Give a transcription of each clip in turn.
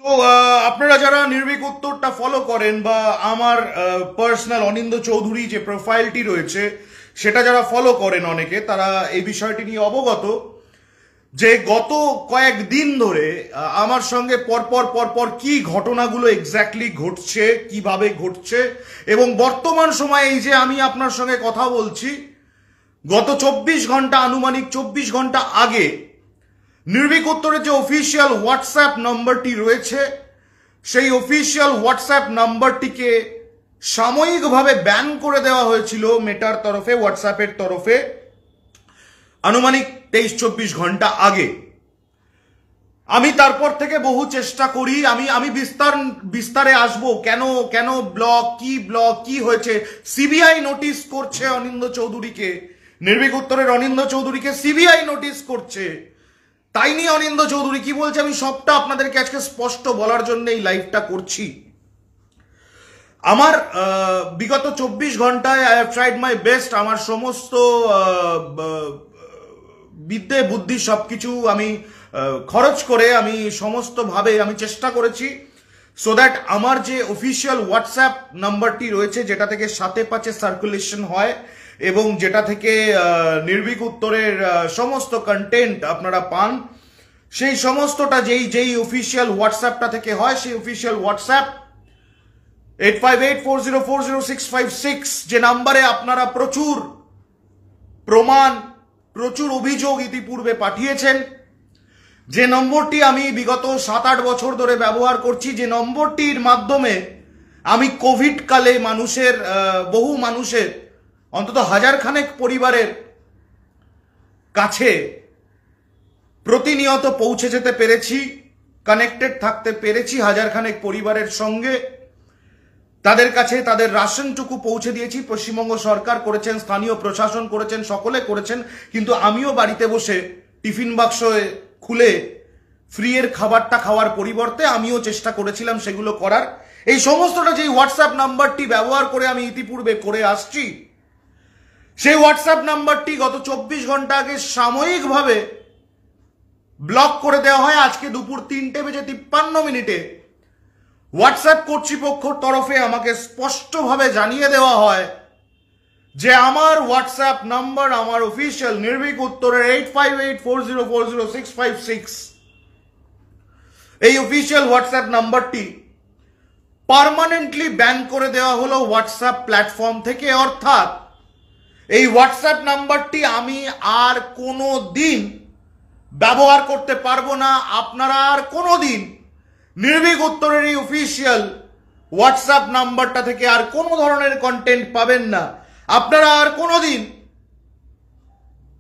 So আপনারা যারা নির্ভীক উত্তরটা ফলো করেন বা আমার পার্সোনাল অনিন্দ চৌধুরী যে প্রোফাইলটি রয়েছে সেটা যারা ফলো করেন অনেকে তারা এই বিষয়টি নিয়ে অবগত যে গত কয়েকদিন ধরে আমার সঙ্গে পরপর পরপর কি ঘটনাগুলো এক্স্যাক্টলি ঘটছে, কিভাবে ঘটছে, এবং বর্তমান সময়ে এই যে আমি আপনার সঙ্গে কথা বলছি গত 24 ঘন্টা আনুমানিক 24 ঘন্টা আগে নির্ভীক উত্তরের যে অফিসিয়াল হোয়াটসঅ্যাপ নম্বরটি রয়েছে সেই অফিসিয়াল হোয়াটসঅ্যাপ নম্বরটিকে সাময়িকভাবে ব্যান করে দেওয়া হয়েছিল মেটার তরফে, হোয়াটসঅ্যাপের তরফে আনুমানিক 23-24 ঘন্টা আগে। আমি তারপর থেকে বহু চেষ্টা করি, আমি বিস্তারে আসবো কেন কেন ব্লক কি হয়েছে। সিবিআই নোটিশ করছে অনিন্দ চৌধুরীকে, নির্ভীক উত্তরের অনিন্দ চৌধুরীকে সিবিআই নোটিশ করছে। তাই নিয়ে অনিন্দ চৌধুরী কি বলছে আমি সবটা আপনাদেরকে আজকে স্পষ্ট বলার জন্য এই লাইভটা করছি। আমার বিগত 24 ঘন্টায় I have tried my best, আমার সমস্ত বিদ্যে বুদ্ধি সবকিছু আমি খরচ করে আমি সমস্তভাবে আমি চেষ্টা করেছি সো দ্যাট আমার যে অফিসিয়াল হোয়াটসঅ্যাপ নাম্বারটি রয়েছে যেটা থেকে 7-5 সার্কুলেশন হয় এবং যেটা থেকে নির্ভীক উত্তরের সমস্ত কন্টেন্ট আপনারা পান, সেই সমস্তটা যেই অফিসিয়াল হোয়াটসঅ্যাপটা থেকে হয় সেই অফিসিয়াল হোয়াটসঅ্যাপ 8584040656 যে নাম্বারে আপনারা প্রচুর প্রমাণ, প্রচুর অভিযোগ ইতিপূর্বে পাঠিয়েছেন, যে নম্বরটি আমি বিগত 7-8 বছর ধরে ব্যবহার করছি, যে নম্বরটির মাধ্যমে আমি কোভিড কালে বহু মানুষের অন্তত 1000 খানেক পরিবারের কাছে প্রতিনিয়ত পৌঁছে যেতে পেরেছি, কানেক্টেড থাকতে পেরেছি 1000 খানেক পরিবারের সঙ্গে, তাদের কাছে তাদের রাশনটুকু পৌঁছে দিয়েছি। পশ্চিমবঙ্গ সরকার করেছেন, স্থানীয় প্রশাসন করেছেন, সকলে করেছেন, কিন্তু আমিও বাড়িতে বসে টিফিন বাক্স খুলে ফ্রি এর খাবারটা খাওয়ার পরিবর্তে আমিও চেষ্টা করেছিলাম সেগুলো করার। এই সমস্তটা যে হোয়াটসঅ্যাপ নাম্বারটি ব্যবহার করে আমি ইতিপূর্বে করে আসছি, সেই হোয়াটসঅ্যাপ নাম্বারটি গত 24 ঘন্টা আগে সাময়িকভাবে ব্লক করে দেওয়া হয়। আজকে দুপুর 3:53 হোয়াটসঅ্যাপ কর্তৃপক্ষর তরফে আমাকে স্পষ্টভাবে জানিয়ে দেওয়া হয় যে আমার হোয়াটসঅ্যাপ নাম্বার, আমার অফিসিয়াল নির্ভীক উত্তরের 8584040656 এই অফিসিয়াল হোয়াটসঅ্যাপ নাম্বারটি পার্মানেন্টলি ব্যান করে দেওয়া হলো হোয়াটসঅ্যাপ প্ল্যাটফর্ম থেকে। অর্থাৎ এই হোয়াটসঅ্যাপ নাম্বারটি আমি আর কোনো দিন ব্যবহার করতে পারবো না। আপনারা আর কোনো দিন নির্ভীক উত্তরের এই অফিসিয়াল হোয়াটসঅ্যাপ নাম্বারটা থেকে আর কোনো ধরনের কন্টেন্ট পাবেন না। আপনারা আর কোনো দিন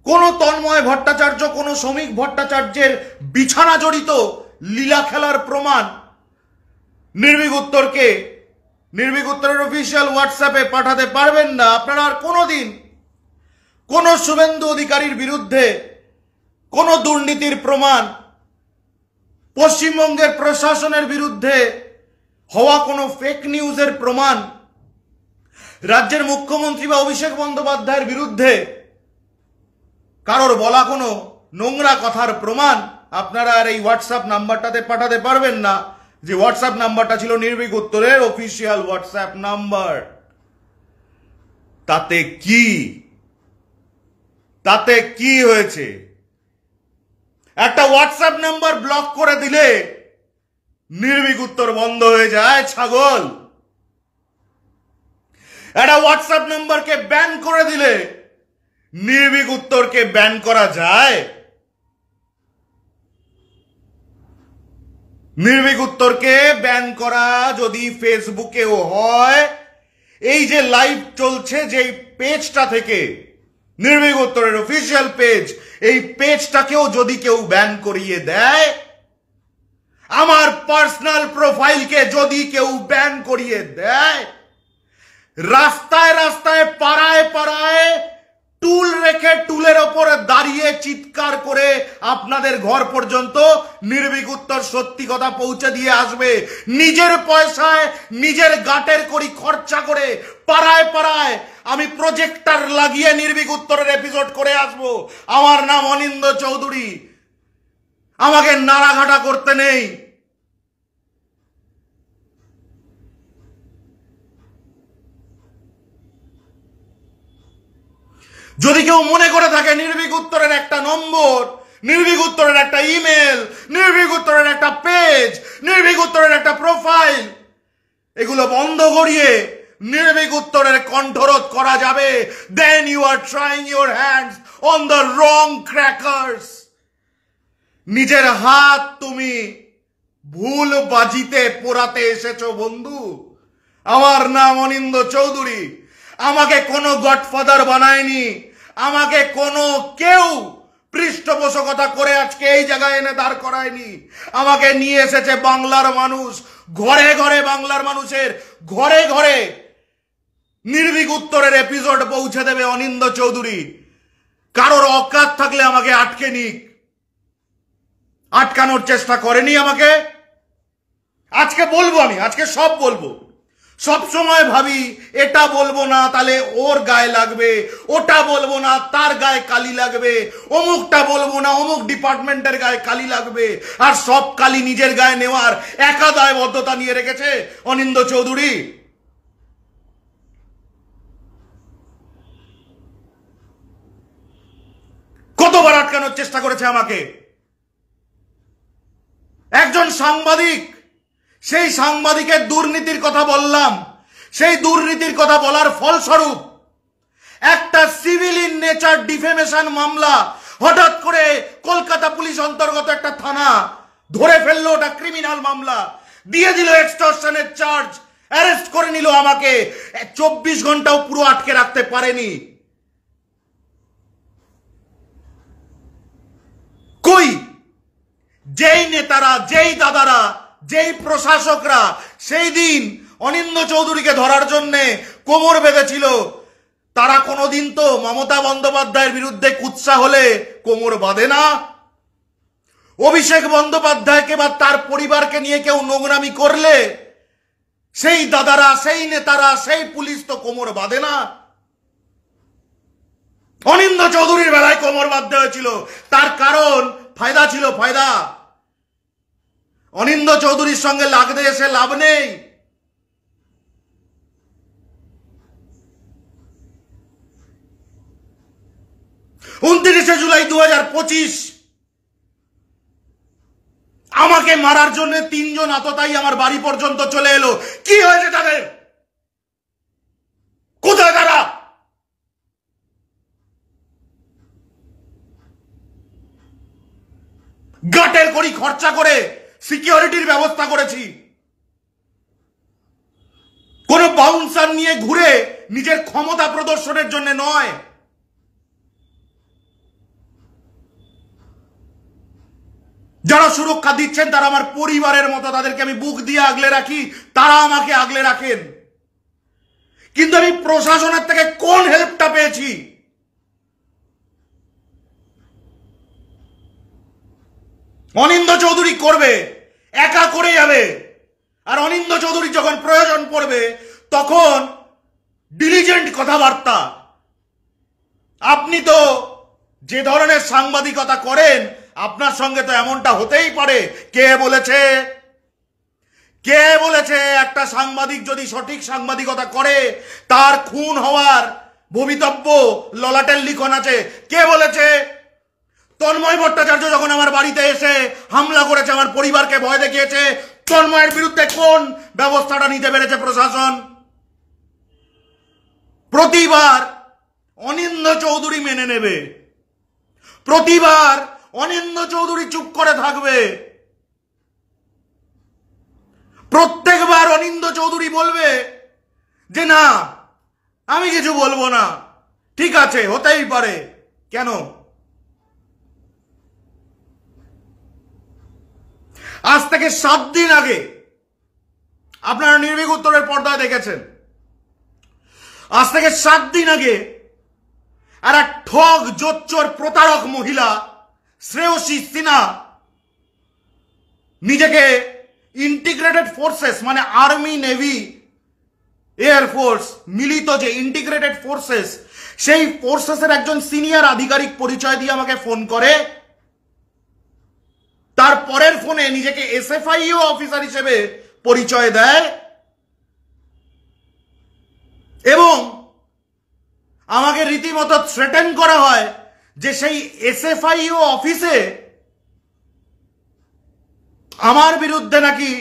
কোনো তন্ময় ভট্টাচার্য, কোনো শ্রমিক ভট্টাচার্যের বিছানা জড়িত লীলা খেলার প্রমাণ নির্ভীক উত্তরের অফিসিয়াল হোয়াটসঅ্যাপে পাঠাতে পারবেন না। আপনারা আর কোনো দিন কোনো শুভেন্দু অধিকারীর বিরুদ্ধে কোনো দুর্নীতির প্রমাণ, পশ্চিমবঙ্গের প্রশাসনের বিরুদ্ধে হওয়া কোনো ফেক নিউজের প্রমাণ, রাজ্যের মুখ্যমন্ত্রী বা অভিষেক বন্দ্যোপাধ্যায়ের বিরুদ্ধে কারোর বলা কোনো নোংরা কথার প্রমাণ আপনারা আর এই হোয়াটসঅ্যাপ নাম্বারটাতে পাঠাতে পারবেন না, যে হোয়াটসঅ্যাপ নাম্বারটা ছিল নির্ভীক উত্তরের অফিসিয়াল হোয়াটসঅ্যাপ নাম্বার। তাতে কি হয়েছে? একটা হোয়াটসঅ্যাপ নাম্বার ব্লক করে দিলে নির্ভীক উত্তর বন্ধ হয়ে যায় ছাগল? একটা হোয়াটসঅ্যাপ নাম্বারকে ব্যান করে দিলে নির্ভীক উত্তরকে ব্যান করা যায়? নির্ভীক উত্তরকে ব্যান করা যদি ফেসবুকেও হয়, এই যে লাইভ চলছে যেই পেজটা থেকে নির্ভীক উত্তরের অফিসিয়াল পেজ, এই পেজটাকেও যদি কেউ ব্যান করিয়ে দেয়, আমার পার্সোনাল প্রোফাইলকে যদি কেউ ব্যান করিয়ে দেয়, রাস্তায় রাস্তায় পাড়ায় পাড়ায় টুল রেখে টুলের ওপরে দাঁড়িয়ে চিৎকার করে আপনাদের ঘর পর্যন্ত নির্ভীক উত্তর সত্যি কথা পৌঁছে দিয়ে আসবে। নিজের পয়সায় নিজের গাটের করি খরচা করে পাড়ায় পাড়ায় আমি প্রজেক্টর লাগিয়ে নির্ভীক উত্তরের এপিসোড করে আসবো। আমার নাম অনিন্দ চৌধুরী, আমাকে নাড়াঘাটা করতে নেই। যদি কেউ মনে করে থাকে নির্ভীক উত্তরের একটা নম্বর, নির্ভীক উত্তরের একটা ইমেল, নির্ভীক উত্তরের একটা পেজ, নির্ভীক উত্তরের একটা প্রোফাইল, এগুলো বন্ধ করিয়ে নির্ভীক উত্তরের কণ্ঠরোধ করা যাবে, then you are trying your hands on the wrong crackers. নিজের হাত তুমি ভুল বাজিতে পোড়াতে এসেছো বন্ধু। আমার নাম অনিন্দ্য চৌধুরী। আমাকে কোনো গডফাদার বানায়নি, আমাকে কোনো কেউ পৃষ্ঠপোষকতা করে আজকে এই জায়গায় এনে দাঁড় করায়নি। আমাকে নিয়ে এসেছে বাংলার মানুষ। ঘরে ঘরে বাংলার মানুষের ঘরে ঘরে নির্ভীক উত্তরের এপিসোড পৌঁছে দেবে অনিন্দ্য চৌধুরী। কারোর অকাত থাকলে আমাকে আটকে নিক, আটকানোর চেষ্টা করেনি আমাকে। আজকে বলবো, আমি আজকে সব বলবো। সব সময় ভাবি এটা বলবো না তাহলে ওর গায়ে লাগবে, ওটা বলবো না তার গায়ে কালি লাগবে, অমুকটা বলবো না অমুক ডিপার্টমেন্টের গায়ে কালি লাগবে, আর সব কালি নিজের গায়ে নেওয়ার একা দায়বদ্ধতা নিয়ে রেখেছে অনিন্দ্য চৌধুরী। কতবার আটকানোর চেষ্টা করেছে আমাকে একজন সাংবাদিক। সেই সাংবাদিকের দুর্নীতির কথা বললাম, সেই দুর্নীতির কথা বলার ফলস্বরূপ একটা সিভিল ইন নেচার ডিফেমেশন মামলা হঠাৎ করে কলকাতা পুলিশ অন্তর্গত একটা থানা ধরে ফেললো, ওটা ক্রিমিনাল মামলা, দিয়ে দিল এক্সটর্শনের চার্জ, অ্যারেস্ট করে নিল আমাকে। 24 ঘন্টাও পুরো আটকে রাখতে পারেনি। কই যেই নেতারা, যেই দাদারা, যেই প্রশাসকরা সেই দিন অনিন্দ্য চৌধুরীকে ধরার জন্যে কোমর বেঁধেছিল, তারা কোনোদিন তো মমতা বন্দ্যোপাধ্যায়ের বিরুদ্ধে কুৎসা হলে কোমর বাঁধে না। অভিষেক বন্দ্যোপাধ্যায়কে বা তার পরিবারকে নিয়ে কেউ নোংরামি করলে সেই দাদারা, সেই নেতারা, সেই পুলিশ তো কোমর বাঁধে না। অনিন্দ্য চৌধুরীর বেলায় কোমর বাঁধতে হয়েছিল, তার কারণ ফায়দা ছিল, ফায়দা। অনিন্দ্য চৌধুরীর সঙ্গে লাগতে এসে লাভ নেই। জুলাই 2025 আমাকে মারার জন্য 3 জন আততায়ী আমার বাড়ি পর্যন্ত চলে এলো। কি হয়েছে তাদের? কোথায় তারা? গাটের করি খরচা করে সিকিউরিটির ব্যবস্থা করেছি। কোন বাউন্সার নিয়ে ঘুরে নিজের ক্ষমতা প্রদর্শনের জন্য নয়। যারা সুরক্ষা দিচ্ছেন তারা আমার পরিবারের মতো, তাদেরকে আমি বুক দিয়ে আগলে রাখি, তারা আমাকে আগলে রাখেন। কিন্তু আমি প্রশাসনের থেকে কোন হেল্পটা পেয়েছি? অনিন্দ্য চৌধুরী করবে, একা করে যাবে। আর অনিন্দ্য চৌধুরী যখন প্রয়োজন পড়বে তখন ডিলিজেন্ট কথাবার্তা। আপনি তো যে ধরনের সাংবাদিকতা করেন, আপনার সঙ্গে তো এমনটা হতেই পারে। কে বলেছে, কে বলেছে একটা সাংবাদিক যদি সঠিক সাংবাদিকতা করে তার খুন হওয়ার ভবিতব্য ললাটের লিখন আছে? কে বলেছে? তন্ময় ভট্টাচার্য যখন আমার বাড়িতে এসে হামলা করেছে, আমার পরিবারকে ভয় দেখিয়েছে, তন্ময়ের বিরুদ্ধে কোন ব্যবস্থাটা নিতে পেরেছে প্রশাসন? প্রতিবার অনিন্দ্য চৌধুরী মেনে নেবে, প্রতিবার অনিন্দ্য চৌধুরী চুপ করে থাকবে, প্রত্যেকবার অনিন্দ্য চৌধুরী বলবে যে না আমি কিছু বলবো না, ঠিক আছে হতেই পারে। কেন? আজ থেকে 7 দিন আগে আপনারা নির্ভীক উত্তরের পর্দায় দেখেছেন, আজ থেকে 7 দিন আগে আর এক ঠগ জোচ্চোর প্রতারক মহিলা শ্রেয়সী সিনহা নিজেকে ইন্টিগ্রেটেড ফোর্সেস মানে আর্মি, নেভি, এয়ারফোর্স মিলিত যে ইন্টিগ্রেটেড ফোর্সেস, সেই ফোর্সেসের একজন সিনিয়র আধিকারিক পরিচয় দিয়ে আমাকে ফোন করে। তার পরের ফোনে নিজেকে এসএফআইও অফিসার হিসেবে পরিচয় দেয় এবং আমাকে রীতিমতো থ্রেটেন করা হয় যে সেই এসএফআইও অফিসে আমার বিরুদ্ধে নাকি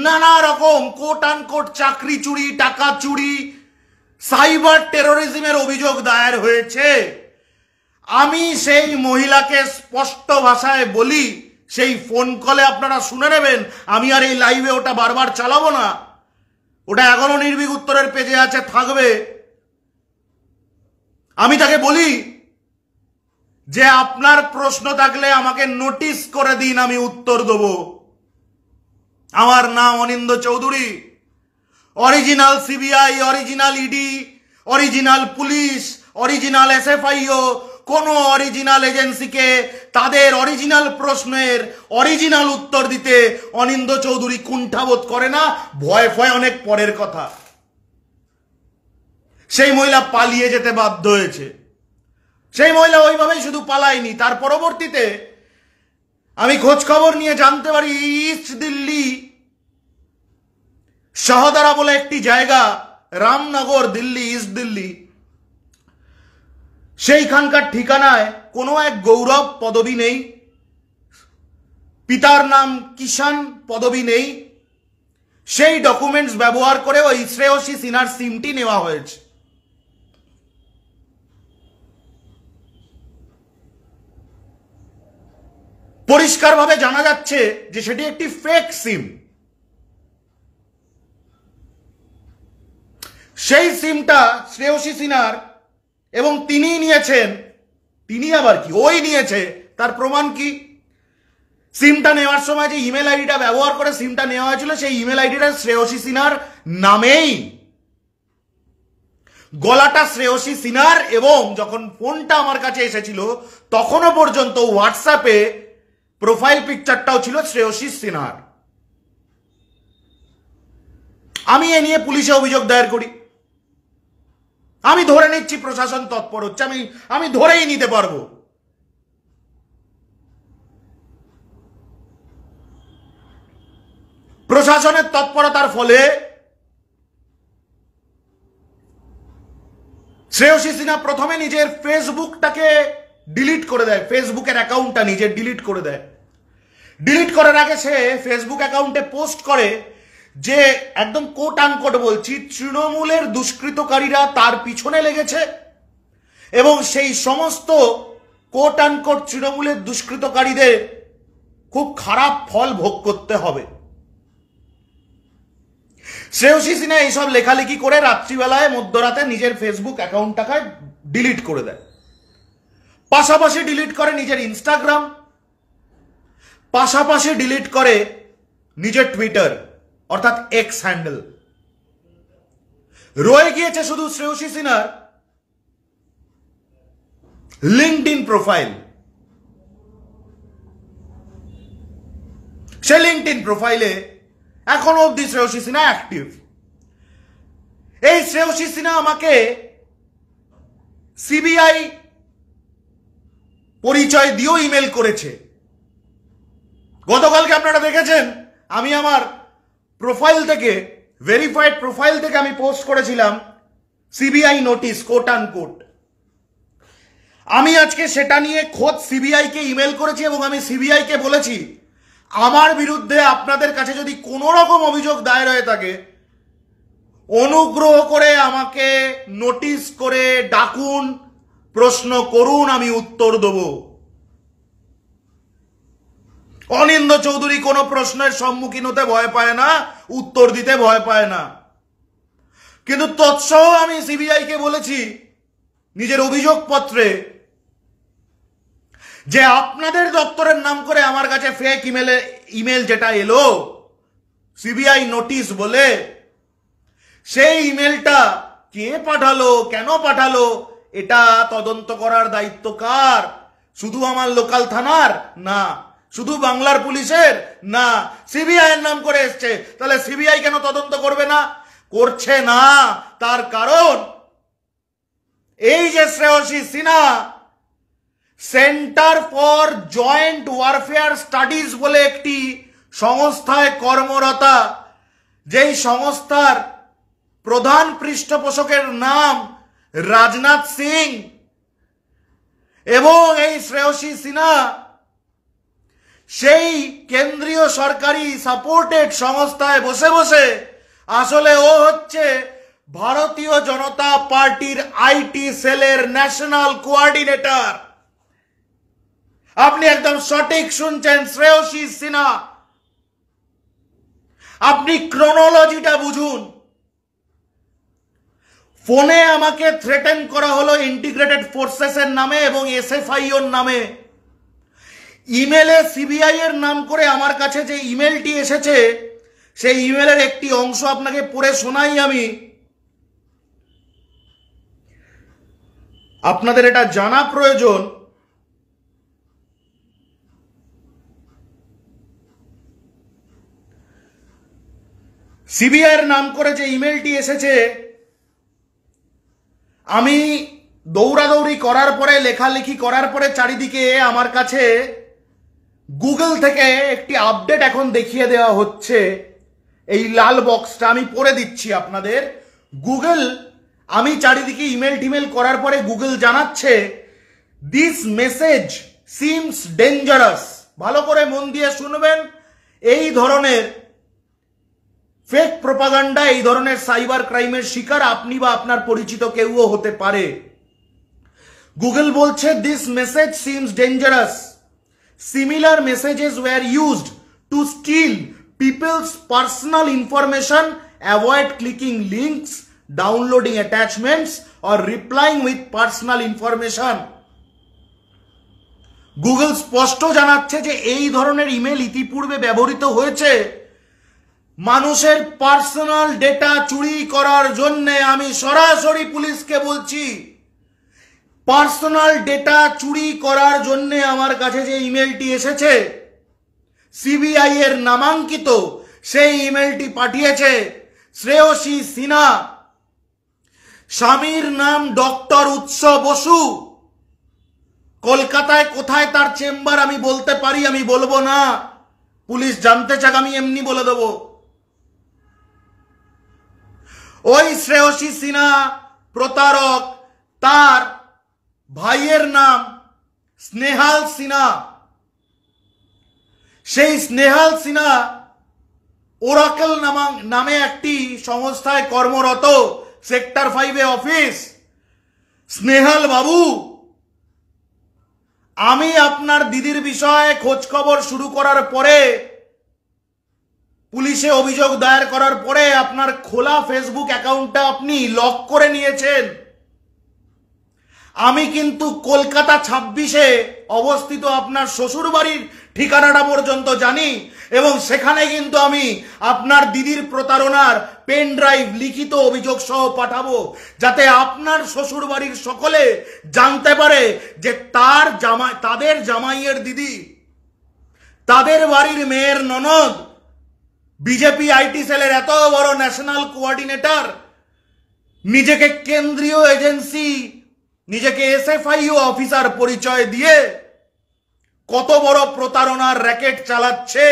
নানা রকম কোট আনকোট চাকরি চুরি, টাকা চুরি, সাইবার টেরোরিজমের অভিযোগ দায়ের হয়েছে। আমি সেই মহিলাকে স্পষ্ট ভাষায় বলি, সেই ফোন কলে আপনারা শুনে নেবেন, আমি আর এই লাইভে ওটা বারবার চালাবো না, ওটা এখনো নির্ভীক উত্তরের পেজে আছে, থাকবে। আমি তাকে বলি যে আপনার প্রশ্ন থাকলে আমাকে নোটিশ করে দিন, আমি উত্তর দেব। আমার নাম Anindya Chowdhury, original CBI, original ED, original police, original SFIO কোন অরিজিনাল এজেন্সিকে তাদের অরিজিনাল প্রশ্নের অরিজিনাল উত্তর দিতে অনিন্দ চৌধুরী কুণ্ঠাবোধ করে না। ভয় ভয় অনেক পরের কথা। সেই মহিলা পালিয়ে যেতে বাধ্য হয়েছে। সেই মহিলা ওইভাবেই শুধু পালায়নি, তার পরবর্তীতে আমি খোঁজ খবর নিয়ে জানতে পারি ইস্ট দিল্লি শাহদারা বলে একটি জায়গা, রামনগর, দিল্লি, ইস্ট দিল্লি, সেইখানকার ঠিকানায় কোনো এক গৌরব পদবী নেই, পিতার নাম কিষান পদবী নেই। সেই ডকুমেন্টস ব্যবহার করে ওই শ্রেয়সী সিনহার সিমটি নেওয়া হয়েছে। পরিষ্কারভাবে জানা যাচ্ছে যে সেটি একটি ফেক সিম। সেই সিমটা শ্রেয়সী সিনহার, এবং তিনিই নিয়েছেন। তিনি আবার কি, ওই নিয়েছে, তার প্রমাণ কি? সিমটা নেওয়ার সময় যে ইমেল আইডিটা ব্যবহার করে সিমটা নেওয়া হয়েছিল, সেই ইমেল আইডিটা শ্রেয়সী সিনহার নামেই, গলাটা শ্রেয়সী সিনহার, এবং যখন ফোনটা আমার কাছে এসেছিল তখনও পর্যন্ত হোয়াটসঅ্যাপে প্রোফাইল পিকচারটাও ছিল শ্রেয়সী সিনহার। আমি এ নিয়ে পুলিশে অভিযোগ দায়ের করি। আমি ধরে নিচ্ছি প্রশাসন তৎপর হচ্ছে, আমি ধরেই নিতে পারবো। প্রশাসনের তৎপরতার ফলে শ্রেয়সী সিনহা প্রথমে নিজের ফেসবুকটাকে ডিলিট করে দেয়, ফেসবুকের অ্যাকাউন্টটা নিজের ডিলিট করে দেয়। ডিলিট করার আগে সে ফেসবুক অ্যাকাউন্টে পোস্ট করে যে একদম কোট আনকোট বলছি, তৃণমূলের দুষ্কৃতকারীরা তার পিছনে লেগেছে এবং সেই সমস্ত কোট আনকোট তৃণমূলের দুষ্কৃতকারীদের খুব খারাপ ফল ভোগ করতে হবে। শ্রেয়সী সিনহা এইসব লেখালেখি করে রাত্রিবেলায় মধ্যরাতে নিজের ফেসবুক অ্যাকাউন্টটাকে ডিলিট করে দেয়। পাশাপাশি ডিলিট করে নিজের ইনস্টাগ্রাম, পাশাপাশি ডিলিট করে নিজের টুইটার অর্থাৎ এক্স হ্যান্ডেল। রয়ে গিয়েছে শুধু শ্রেয়সী সিনহার লিঙ্কডইন প্রোফাইল। সে লিঙ্কডইন প্রোফাইলে এখনো অব্দি শ্রেয়সী সিনহা অ্যাক্টিভ। এই শ্রেয়সী সিনহা আমাকে সিবিআই পরিচয় দিয়েও ইমেল করেছে। গতকালকে আপনারা দেখেছেন আমি আমার প্রোফাইল থেকে, ভেরিফাইড প্রোফাইল থেকে আমি পোস্ট করেছিলাম সিবিআই নোটিশ কোট আনকোট। আমি আজকে সেটা নিয়ে খোদ সিবিআই কে ইমেল করেছি এবং আমি সিবিআই কে বলেছি আমার বিরুদ্ধে আপনাদের কাছে যদি কোনো রকম অভিযোগ দায়ের হয়ে থাকে অনুগ্রহ করে আমাকে নোটিশ করে ডাকুন, প্রশ্ন করুন, আমি উত্তর দেব। অনিন্দ চৌধুরী কোনো প্রশ্নের সম্মুখীন হতে ভয় পায় না, উত্তর দিতে ভয় পায় না। কিন্তু তৎসহ আমি সিবিআই কে বলেছি নিজের অভিযোগপত্রে যে আপনাদের দপ্তরের নাম করে আমার কাছে ফেক ইমেল যেটা এলো সিবিআই নোটিশ বলে, সেই ইমেলটা কে পাঠালো, কেন পাঠালো, এটা তদন্ত করার দায়িত্ব কার? শুধু আমার লোকাল থানার না, শুধু বাংলার পুলিশের না, সিবিআই এর নাম করে এসছে। তাহলে সিবিআই কেন তদন্ত করবে না? করছে না। তার কারণ এই যে Shreyasi Sinha centre for joint warfare studies বলে একটি সংস্থায় কর্মরতা, যেই সংস্থার প্রধান পৃষ্ঠপোষকের নাম রাজনাথ সিং এবং এই শ্রেয়সী সিনহা সেই কেন্দ্রীয় সরকারি সাপোর্টেড সংস্থায় বসে বসে আসলে ও হচ্ছে ভারতীয় জনতা পার্টির আইটি সেলের ন্যাশনাল কোঅর্ডিনেটর। আপনি একদম সঠিক শুনছেন, শ্রেয়সী সিনহা। আপনি ক্রোনোলজিটা বুঝুন। ফোনে আমাকে থ্রেটেন করা হলো ইন্টিগ্রেটেড ফোর্সেস এর নামে এবং এসএফআইওর নামে। ইমেলে সিবিআই এর নাম করে আমার কাছে যে ইমেলটি এসেছে সেই ইমেলের একটি অংশ আপনাকে পড়ে শোনাই আমি। আপনাদের এটা জানা প্রয়োজন। সিবিআই এর নাম করে যে ইমেলটি এসেছে, আমি দৌড়াদৌড়ি করার পরে, লেখালেখি করার পরে চারিদিকে আমার কাছে গুগল থেকে একটি আপডেট এখন দেখিয়ে দেওয়া হচ্ছে। এই লাল বক্সটা আমি পড়ে দিচ্ছি আপনাদের। গুগল, আমি চারিদিকে ইমেল টিমেল করার পরে গুগল জানাচ্ছে দিস মেসেজ সিমস ডেঞ্জারাস। ভালো করে মন দিয়ে শুনবেন। এই ধরনের ফেক প্রোপাগান্ডা, এই ধরনের সাইবার ক্রাইমের শিকার আপনি বা আপনার পরিচিত কেউও হতে পারে। গুগল বলছে this message seems dangerous. Similar messages were used to steal people's personal information, avoid clicking links, downloading attachments or replying with personal information. Google স্পষ্ট জানাচ্ছে যে এই ধরনের ইমেল ইতিপূর্বে ব্যবহৃত হয়েছে মানুষের পার্সোনাল ডেটা চুরি করার জন্য। আমি সরাসরি পুলিশকে বলছি, পার্সোনাল ডেটা চুরি করার জন্য আমার কাছে যে ইমেলটি এসেছে সিবিআই এর নামাঙ্কিত, সেই ইমেলটি পাঠিয়েছে শ্রেয়সী সিনহা। স্বামীর নাম ডক্টর উৎস বসু। কলকাতায় কোথায় তার চেম্বার আমি বলতে পারি, আমি বলবো না। পুলিশ জানতে চাক, আমি এমনি বলে দেব। ওই শ্রেয়সী সিনহা প্রতারক, তার ভাইয়ের নাম স্নেহাল সিনহা। সেই স্নেহাল সিনহা ওরাকেল নামে একটি সংস্থায় কর্মরত, সেক্টর 5 অফিস। স্নেহাল বাবু, আমি আপনার দিদির বিষয়ে খোঁজ খবর শুরু করার পরে, পুলিশে অভিযোগ দায়ের করার পরে আপনার খোলা ফেসবুক অ্যাকাউন্টটা আপনি লক করে নিয়েছেন। আমি কিন্তু কলকাতা 26-এ অবস্থিত আপনার শ্বশুর বাড়ির ঠিকানাটা পর্যন্ত জানি এবং সেখানে কিন্তু আমি আপনার দিদির প্রতারণার পেন ড্রাইভ লিখিত অভিযোগ সহ পাঠাবো, যাতে আপনার শ্বশুর বাড়ির সকলে জানতে পারে যে তাদের জামাইয়ের দিদি, তাদের বাড়ির মেয়ের ননদ বিজেপি আইটি সেলের এত বড় ন্যাশনাল কোঅর্ডিনেটর, নিজেকে কেন্দ্রীয় এজেন্সি, নিজেকে এসএফআইও অফিসার পরিচয় দিয়ে কত বড় প্রতারণার র্যাকেট চালাচ্ছে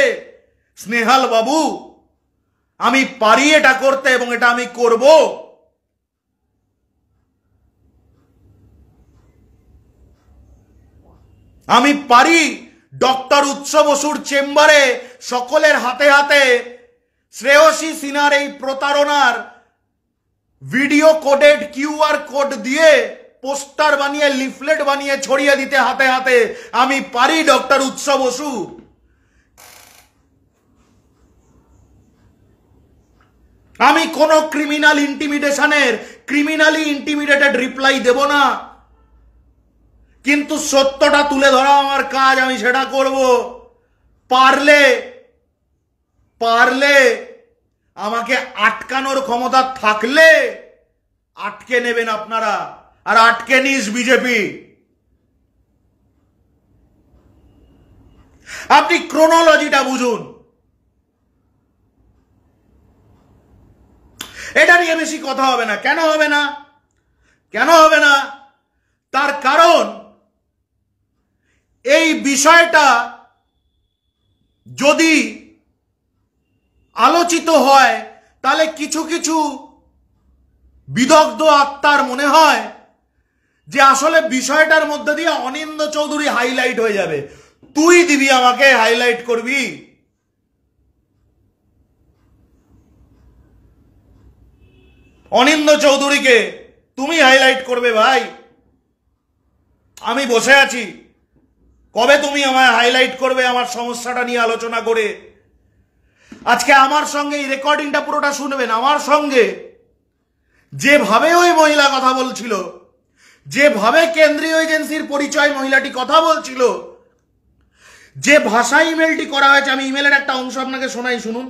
স্নেহাল বাবু। আমি পারি এটা করতে এবং এটা আমি করব। আমি পারি ডক্টর উৎস বসুর চেম্বারে সকলের হাতে হাতে শ্রেয়সী সিনহার এই প্রতারণার ভিডিও কোডেড কিউআর কোড দিয়ে পোস্টার বানিয়ে, লিফলেট বানিয়ে ছড়িয়ে দিতে হাতে হাতে। আমি পারি ডক্টর উৎস বসু। আমি কোন ক্রিমিনাল ইন্টিমিডেশনের ক্রিমিনালি ইন্টিমিডেটেড রিপ্লাই দেব না, কিন্তু সত্যটা তুলে ধরা আমার কাজ, আমি সেটা করব। পারলে পারলে আমাকে আটকানোর ক্ষমতা থাকলে আটকে নেবেন আপনারা, আর আটকে নিস বিজেপি। আপনি ক্রোনোলজিটা বুঝুন। এটা নিয়ে বেশি কথা হবে না। কেন হবে না? কেন হবে না? তার কারণ এই বিষয়টা যদি আলোচিত হয় তাহলে কিছু কিছু বিদগ্ধ আত্মার মনে হয় যে আসলে বিষয়টার মধ্যে দিয়ে অনিন্দ চৌধুরী হাইলাইট হয়ে যাবে। তুই দিবি আমাকে হাইলাইট করবি? অনিন্দ চৌধুরীকে তুমি হাইলাইট করবে ভাই? আমি বসে আছি, কবে তুমি আমায় হাইলাইট করবে আমার সমস্যাটা নিয়ে আলোচনা করে? আজকে আমার সঙ্গে এই রেকর্ডিংটা পুরোটা শুনবেন। আমার সঙ্গে যেভাবে ওই মহিলা কথা বলছিল, যেভাবে কেন্দ্রীয় এজেন্সির পরিচয় মহিলাটি কথা বলছিল, যে ভাষায় ইমেলটি করা হয়েছে, আমি ইমেলের একটা অংশ আপনাকে শোনাই, শুনুন।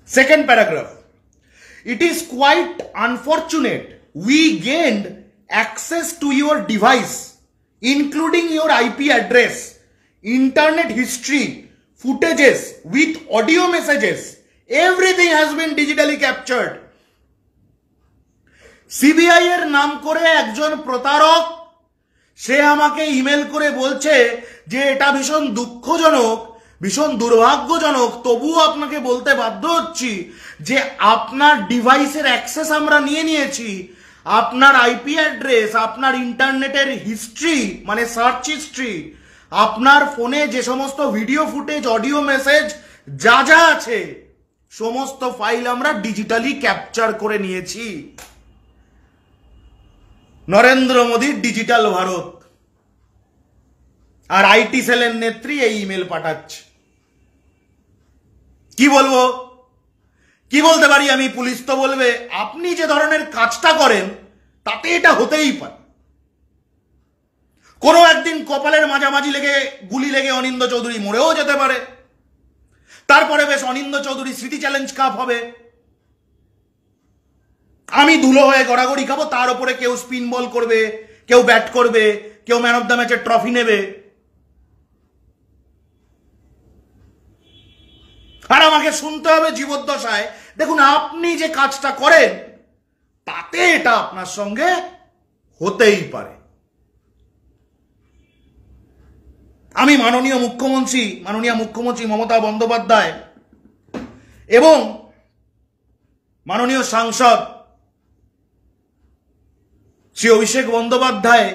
Second paragraph. It is quite unfortunate we gained access to your device, including your IP address, internet history, footages with audio messages. Everything has been digitally captured. CBI এর নাম করে একজন প্রতারক সে আমাকে ইমেল করে বলছে যে এটা ভীষণ দুঃখজনক, ভীষণ দুর্ভাগ্যজনক, তবুও আপনাকে বলতে বাধ্য হচ্ছি যে আপনার ডিভাইসের অ্যাক্সেস আমরা নিয়ে নিয়েছি। আপনার আইপি অ্যাড্রেস, আপনার ইন্টারনেটের হিস্ট্রি মানে সার্চ হিস্ট্রি, আপনার ফোনে যে সমস্ত ভিডিও ফুটেজ, অডিও মেসেজ যা যা আছে সমস্ত ফাইল আমরা ডিজিটালি ক্যাপচার করে নিয়েছি। নরেন্দ্র মোদীর ডিজিটাল ভারত আর আইটি সেলের নেত্রী এই ইমেল পাঠাচ্ছে। কি বলবো, কি বলতে পারি আমি? পুলিশ তো বলবে আপনি যে ধরনের কাজটা করেন তাতে এটা হতেই পারে। কোনো একদিন কপালের মাঝামাঝি লেগে গুলি লেগে অনিন্দ চৌধুরী মরেও যেতে পারে। তারপরে বেশ অনিন্দ চৌধুরী স্মৃতি চ্যালেঞ্জ কাপ হবে, আমি ধুলো হয়ে গড়াগড়ি খাবো, তার উপরে কেউ স্পিন বল করবে, কেউ ব্যাট করবে, কেউ ম্যান অফ দ্য ম্যাচের ট্রফি নেবে, আর আমাকে শুনতে হবে জীবদ্দশায় দেখুন আপনি যে কাজটা করেন তাতে এটা আপনার সঙ্গে হতেই পারে। আমি মাননীয় মুখ্যমন্ত্রী মমতা বন্দ্যোপাধ্যায় এবং মাননীয় সাংসদ শ্রী অভিষেক বন্দ্যোপাধ্যায়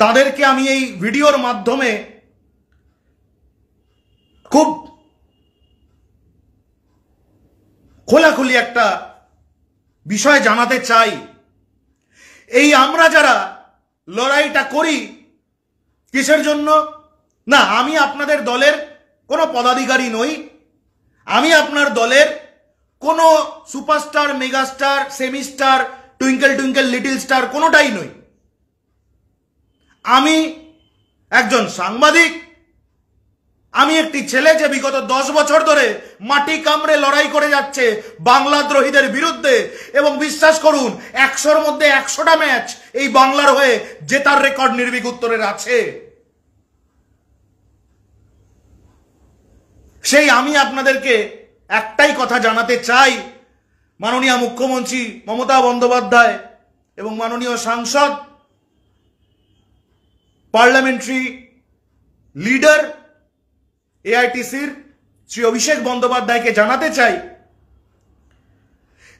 তাদেরকে আমি এই ভিডিওর মাধ্যমে খুব খোলাখুলি একটা বিষয় জানাতে চাই। এই আমরা যারা লড়াইটা করি কিসের জন্য? না, আমি আপনাদের দলের কোনো পদাধিকারী নই, আমি আপনার দলের কোনো superstar, megastar, semester, twinkle twinkle little star কোনোটাই নই। আমি একজন সাংবাদিক, আমি একটি ছেলে যে বিগত 10 বছর ধরে মাটি কামড়ে লড়াই করে যাচ্ছে বাংলাদ্রোহীদের বিরুদ্ধে, এবং বিশ্বাস করুন 100-র মধ্যে 100টা ম্যাচ এই বাংলার হয়ে জেতার রেকর্ড নির্ভীক উত্তরের আছে। সেই আমি আপনাদেরকে একটাই কথা জানাতে চাই, মাননীয় মুখ্যমন্ত্রী মমতা বন্দ্যোপাধ্যায় এবং মাননীয় সাংসদ, পার্লামেন্টারি লিডার এআইটিসির শ্রী অভিষেক বন্দ্যোপাধ্যায়কে জানাতে চাই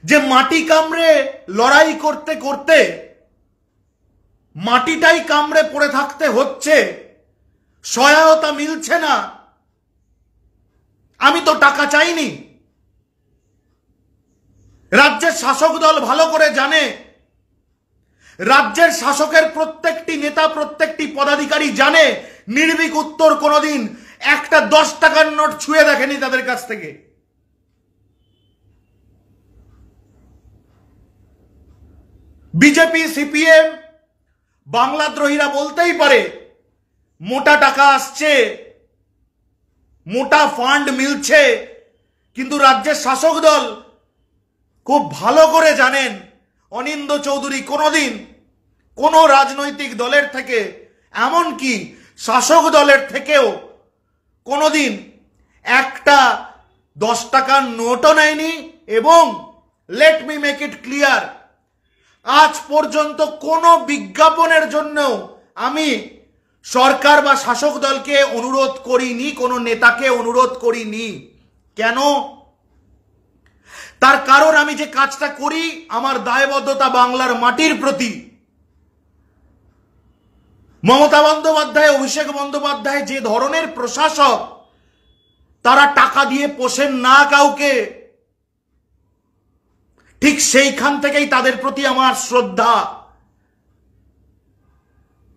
যে মাটি কামড়ে লড়াই করতে করতে মাটিটাই কামড়ে পড়ে থাকতে হচ্ছে, সহায়তা মিলছে না। আমি তো টাকা চাইনি, রাজ্যের শাসক দল ভালো করে জানে, রাজ্যের শাসকের প্রত্যেকটি নেতা, প্রত্যেকটি পদাধিকারী জানে নির্ভীক উত্তর কোনোদিন একটা 10 টাকার নোট ছুঁয়ে দেখেনি তাদের কাছ থেকে। বিজেপি, সিপিএম, বাংলাদ্রোহীরা বলতেই পারে মোটা টাকা আসছে, মোটা ফান্ড মিলছে, কিন্তু রাজ্যের শাসক দল খুব ভালো করে জানেন অনিন্দ চৌধুরী কোনোদিন কোনো রাজনৈতিক দলের থেকে, এমনকি শাসক দলের থেকেও কোনোদিন একটা 10 টাকার নোটও নেয়নি। এবং let me make it clear, আজ পর্যন্ত কোনো বিজ্ঞাপনের জন্য আমি সরকার বা শাসক দলকে অনুরোধ করিনি, কোনো নেতাকে অনুরোধ করিনি। কেন? তার কারণ আমি যে কাজটা করি আমার দায়বদ্ধতা বাংলার মাটির প্রতি। মমতা বন্দ্যোপাধ্যায়, অভিষেক বন্দ্যোপাধ্যায় যে ধরনের প্রশাসক, তারা টাকা দিয়ে পোষেন না কাউকে। ঠিক সেইখান থেকেই তাদের প্রতি আমার শ্রদ্ধা।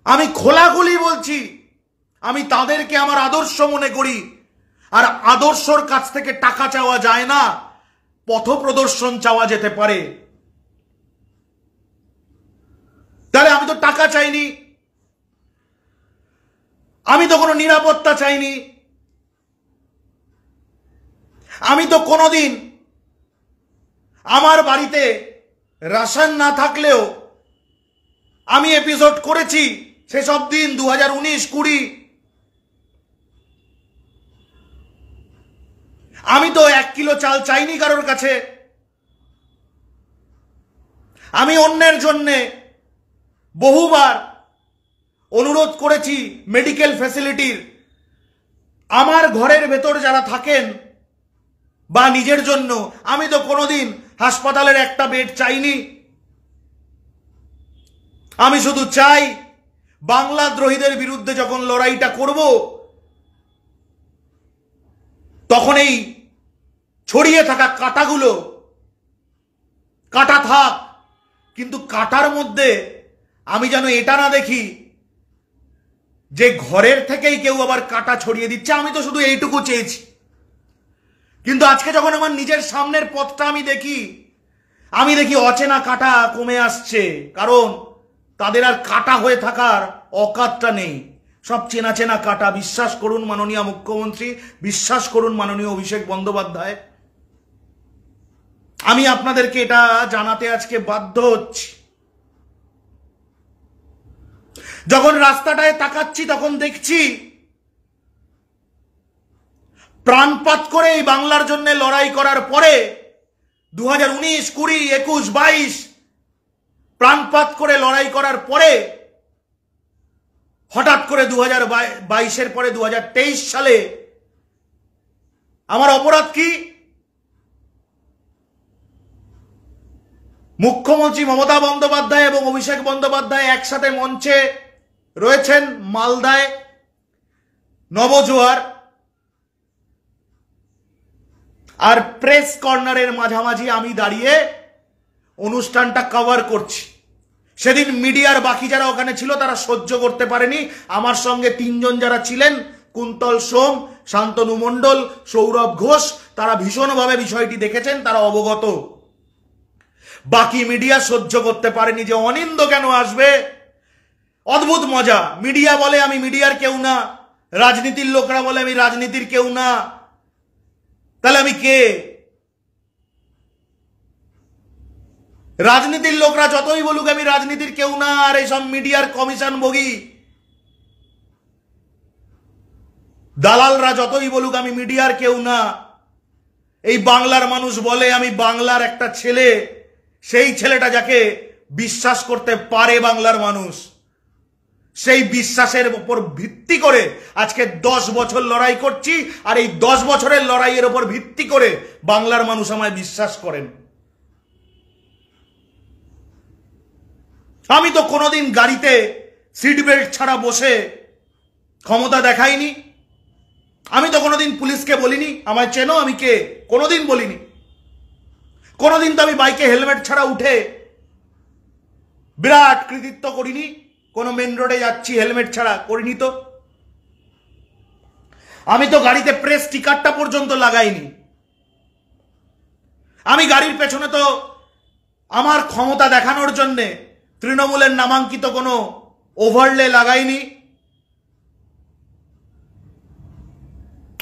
আমি খোলাখুলি বলছি, আমি তাদেরকে আমার আদর্শ মনে করি। আর আদর্শর কাছ থেকে টাকা চাওয়া যায় না, পথপ্রদর্শন চাওয়া যেতে পারে। তাহলে আমি তো টাকা চাইনি, আমি তো কোনো নিরাপত্তা চাইনি, আমি তো কোনোদিন আমার বাড়িতে রাশন না থাকলেও আমি এপিসোড করেছি সেসব দিন 2019-20। আমি তো 1 কিলো চাল চাইনি কারোর কাছে। আমি অন্যের জন্যে বহুবার অনুরোধ করেছি মেডিকেল ফ্যাসিলিটির। আমার ঘরের ভেতর যারা থাকেন বা নিজের জন্য আমি তো কোনোদিন হাসপাতালের একটা বেড চাইনি। আমি শুধু চাই বাংলাদ্রোহীদের বিরুদ্ধে যখন লড়াইটা করব তখন এই ছড়িয়ে থাকা কাঁটাগুলো কাটা থাক, কিন্তু কাটার মধ্যে আমি যেন এটা না দেখি যে ঘরের থেকেই কেউ আবার কাটা ছড়িয়ে দিচ্ছে। আমি তো শুধু এইটুকু চেয়েছি। কিন্তু আজকে যখন আমার নিজের সামনের পথটা আমি দেখি অচেনা কাটা কমে আসছে, কারণ তাদের আর কাটা হয়ে থাকার অকাতটা নেই। সব চেনা চেনা কাটা। বিশ্বাস করুন মাননীয় মুখ্যমন্ত্রী, বিশ্বাস করুন মাননীয় অভিষেক বন্দ্যোপাধ্যায়, আমি আপনাদেরকে এটা জানাতে আজকে বাধ্য হচ্ছি। যখন রাস্তাটায় তাকাচ্ছি তখন দেখছি প্রাণপাত করে এই বাংলার জন্য লড়াই করার পরে 2019, 20, 21, 22 প্রাণপাত করে লড়াই করার পরে হঠাৎ করে 2022-এর পরে 2023 সালে আমার অপরাধ কি? মুখ্যমন্ত্রী মমতা বন্দ্যোপাধ্যায় এবং অভিষেক বন্দ্যোপাধ্যায় একসাথে মঞ্চে রয়েছেন মালদায়, নবজোয়ার, আর প্রেস কর্নারের মাঝামাঝি আমি দাঁড়িয়ে অনুষ্ঠানটা কভার করছি। সেদিন মিডিয়ার বাকি যারা ওখানে ছিল তারা সহ্য করতে পারেনি। আমার সঙ্গে 3 জন যারা ছিলেন, কুন্তল সোম, শান্তনু মণ্ডল, সৌরভ ঘোষ, তারা ভীষণভাবে বিষয়টি দেখেছেন, তারা অবগত। বাকি মিডিয়া সহ্য করতে পারেনি যে অনিন্দ কেন আসবে। অদ্ভুত মজা। মিডিয়া বলে আমি মিডিয়ার কেউ না, রাজনীতির লোকরা বলে আমি রাজনীতির কেউ না। তাহলে আমি কে? রাজনীতির লোকরা যতই বলুক আমি রাজনীতির কেউ না, আর এইসব মিডিয়ার কমিশন ভোগী দালালরা যতই বলুক আমি মিডিয়ার কেউ না, এই বাংলার মানুষ বলে আমি বাংলার একটা ছেলে। সেই ছেলেটা যাকে বিশ্বাস করতে পারে বাংলার মানুষ, সেই বিশ্বাসের উপর ভিত্তি করে আজকে 10 বছর লড়াই করছি। আর এই 10 বছরের লড়াইয়ের উপর ভিত্তি করে বাংলার মানুষ আমায় বিশ্বাস করেন। আমি তো কোনোদিন গাড়িতে সিট বেল্ট ছাড়া বসে ক্ষমতা দেখাইনি। আমি তো কোনোদিন পুলিশকে বলিনি আমায় চেনো আমি কে, কোনোদিন বলিনি। কোনোদিন তো আমি বাইকে হেলমেট ছাড়া উঠে বিরাট কৃতিত্ব করিনি। কোনো মেন রোডে যাচ্ছি হেলমেট ছাড়া করিনি তো। আমি তো গাড়িতে প্রেস স্টিকারটা পর্যন্ত লাগাইনি। আমি গাড়ির পেছনে তো আমার ক্ষমতা দেখানোর জন্যে তৃণমূলের নামাঙ্কিত কোনো ওভারলে লাগাইনি।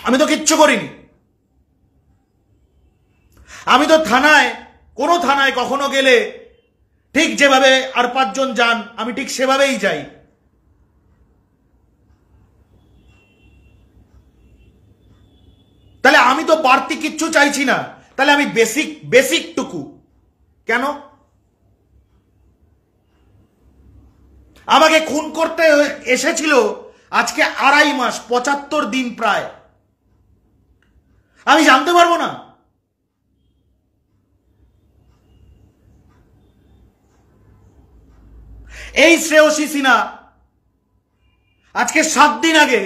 আমি তো কিচ্ছু করিনি। আমি তো কোনো থানায় কখনো গেলে ঠিক যেভাবে আর 5 জন যান আমি ঠিক সেভাবেই যাই। তাহলে আমি তো বাড়তি কিচ্ছু চাইছি না। তাহলে আমি বেসিক টুকু কেন? আমাকে খুন করতে এসেছিল আজকে 2.5 মাস, 75 দিন প্রায়, আমি জানতে পারবো না? এই শ্রেয়সী সিনহা আজকে 7 দিন আগে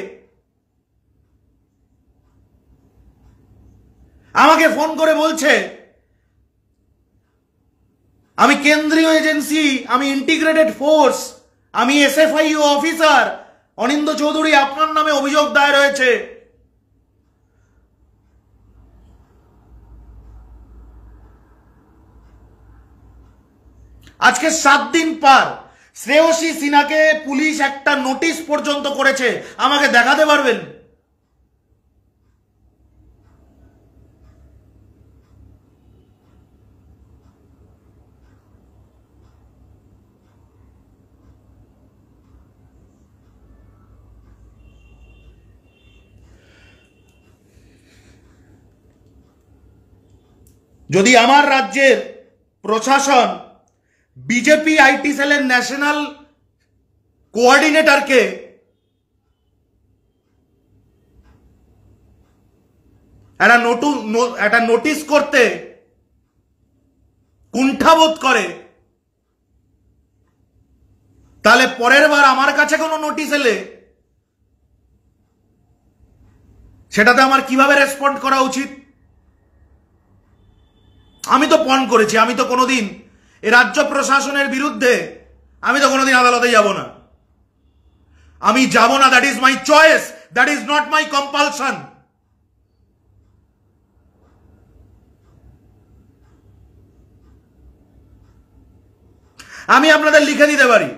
আমাকে ফোন করে বলছে, আমি কেন্দ্রীয় এজেন্সি, আমি ইন্টিগ্রেটেড ফোর্স, আমি এসএফআইও অফিসার, অনিন্দ চৌধুরী আপনার নামে অভিযোগ দায়ের হয়েছে। আজকে 7 দিন পর শ্রেয়সী সিনহাকে পুলিশ একটা নোটিশ পর্যন্ত করেছে, আমাকে দেখাতে পারবেন? যদি আমার রাজ্যের প্রশাসন বিজেপি আইটি সেলের ন্যাশনাল কোঅর্ডিনেটরকে একটা নোটিশ করতে কুণ্ঠাবোধ করে, তাহলে পরের বার আমার কাছে কোনো নোটিশ এলে সেটাতে আমার কিভাবে রেসপন্ড করা উচিত? আমি তো পণ করেছি, আমি তো কোনোদিন এ রাজ্য প্রশাসনের বিরুদ্ধে আমি তো কোনোদিন আদালতে যাব না। আমি যাব না, that is my choice, that is not my compulsion. আমি আপনাদের লিখে দিতে পারি,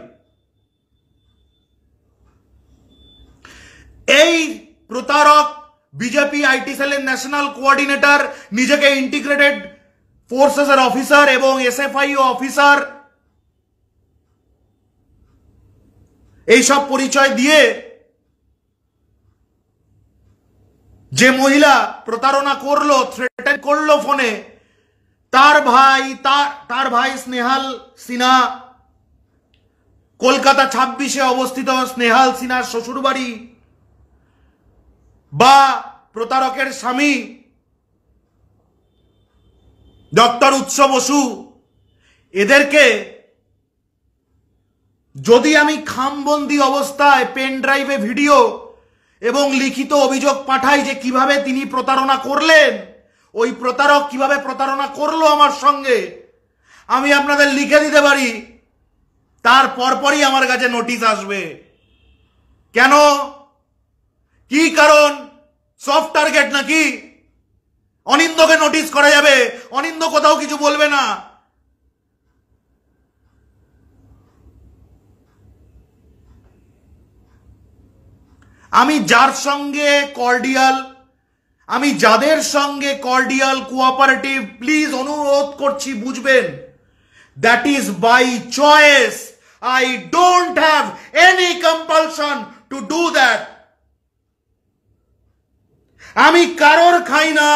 এই প্রতারক বিজেপি আইটি সেলের ন্যাশনাল কোঅর্ডিনেটর নিজেকে ইন্টিগ্রেটেড ফোর্সেসের অফিসার এবং এসএফআইও অফিসার এইসব পরিচয় দিয়ে যে মহিলা প্রতারণা করলো, থ্রেটেন করলো ফোনে, তার ভাই স্নেহাল সিনহা, কলকাতা 26-এ অবস্থিত স্নেহাল সিনহার শ্বশুরবাড়ি, বা প্রতারকের স্বামী ডক্টর উৎস বসু, এদেরকে যদি আমি খামবন্দি অবস্থায় পেন ড্রাইভে ভিডিও এবং লিখিত অভিযোগ পাঠাই যে কিভাবে তিনি প্রতারণা করলেন, ওই প্রতারক কিভাবে প্রতারণা করলো আমার সঙ্গে, আমি আপনাদের লিখে দিতে পারি, তার পরপরই আমার কাছে নোটিশ আসবে। কেন? কি কারণ? সফট টার্গেট নাকি? অনিন্দকে নোটিশ করা যাবে, অনিন্দ কোথাও কিছু বলবে না। আমি যাদের সঙ্গে কর্ডিয়াল কোঅপারেটিভ, প্লিজ অনুরোধ করছি বুঝবেন, that is by choice. I don't have any compulsion to do that. আমি কারোর খাই না,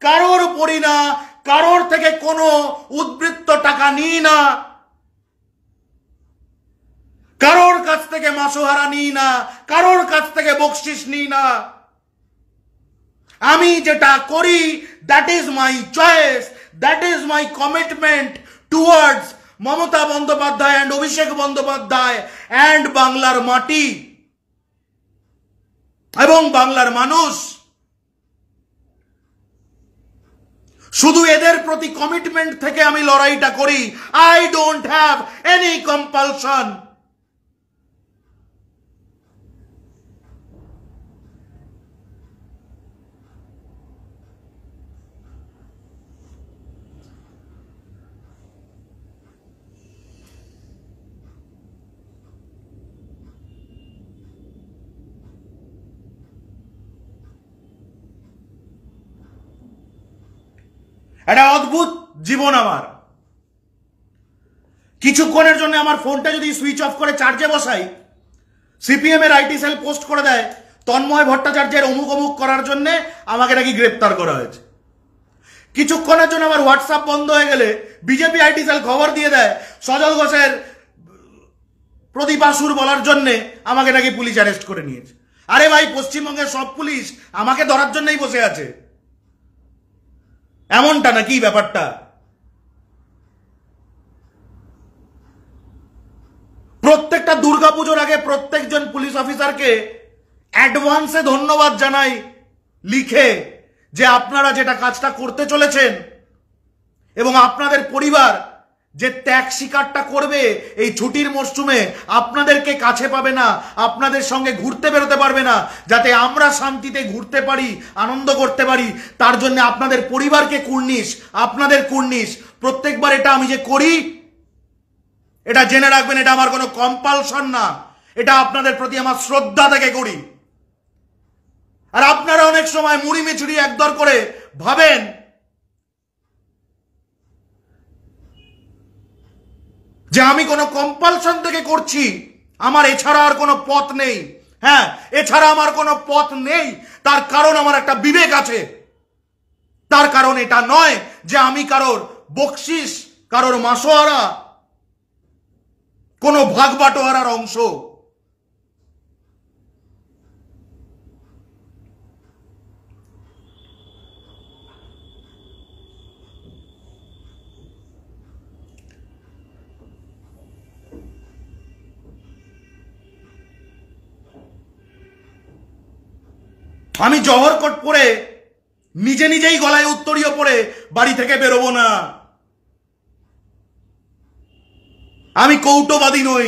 কারোর পড়ি না, কারোর থেকে কোনো উদ্বৃত্ত টাকা নিই না, কারোর কাছ থেকে মাসোহারা নিই না, কারোর কাছ থেকে বকশিস নিই না। আমি যেটা করি, that is my choice, that is my commitment towards Mamata Bandyopadhyay and Abhishek Bandyopadhyay and বাংলার মাটি এবং বাংলার মানুষ। শুধু এদের প্রতি কমিটমেন্ট থেকে আমি লড়াইটা করি। I don't have any compulsion. একটা অদ্ভুত জীবন আমার। কিছুক্ষণের জন্য আমার ফোনটা যদি সুইচ অফ করে চার্জে বসাই, সিপিএম এর আইটি সেল পোস্ট করে দেয় তন্ময় ভট্টাচার্যের অমুক অমুক করার জন্য আমাকে নাকি গ্রেপ্তার করা হয়েছে। কিছুক্ষণের জন্য আমার হোয়াটসঅ্যাপ বন্ধ হয়ে গেলে বিজেপি আইটি সেল খবর দিয়ে দেয় সজল ঘোষের প্রদীপাসুর বলার জন্যে আমাকে নাকি পুলিশ অ্যারেস্ট করে নিয়েছে। আরে ভাই, পশ্চিমবঙ্গের সব পুলিশ আমাকে ধরার জন্যই বসে আছে, এমনটা নাকি ব্যাপারটা? প্রত্যেকটা দুর্গাপুজোর আগে প্রত্যেকজন পুলিশ অফিসারকে অ্যাডভান্সে ধন্যবাদ জানাই লিখে, যে আপনারা যেটা কাজটা করতে চলেছেন এবং আপনাদের পরিবার যে ত্যাগ স্বীকারটা করবে এই ছুটির মরশুমে, আপনাদেরকে কাছে পাবে না, আপনাদের সঙ্গে ঘুরতে বেরোতে পারবে না, যাতে আমরা শান্তিতে ঘুরতে পারি, আনন্দ করতে পারি, তার জন্য আপনাদের পরিবারকে কুর্নিশ, আপনাদের কুর্নিশ। প্রত্যেকবার এটা আমি যে করি, এটা জেনে রাখবেন, এটা আমার কোনো কম্পালশন না, এটা আপনাদের প্রতি আমার শ্রদ্ধা থেকে করি। আর আপনারা অনেক সময় মুড়ি মিছুড়ি একদর করে ভাবেন যে আমি কোনো কম্পালশন থেকে করছি, আমার এছাড়া আর কোনো পথ নেই। হ্যাঁ, এছাড়া আমার কোনো পথ নেই, তার কারণ আমার একটা বিবেক আছে। তার কারণ এটা নয় যে আমি কারোর বকশিস, কারোর মাসোয়ারা, কোনো ভাগ বাটোয়ারার অংশ। আমি জহরকট পরে নিজে নিজেই গলায় উত্তরীয় পরে বাড়ি থেকে বেরোবো না। আমি কৌটোবাদী নই।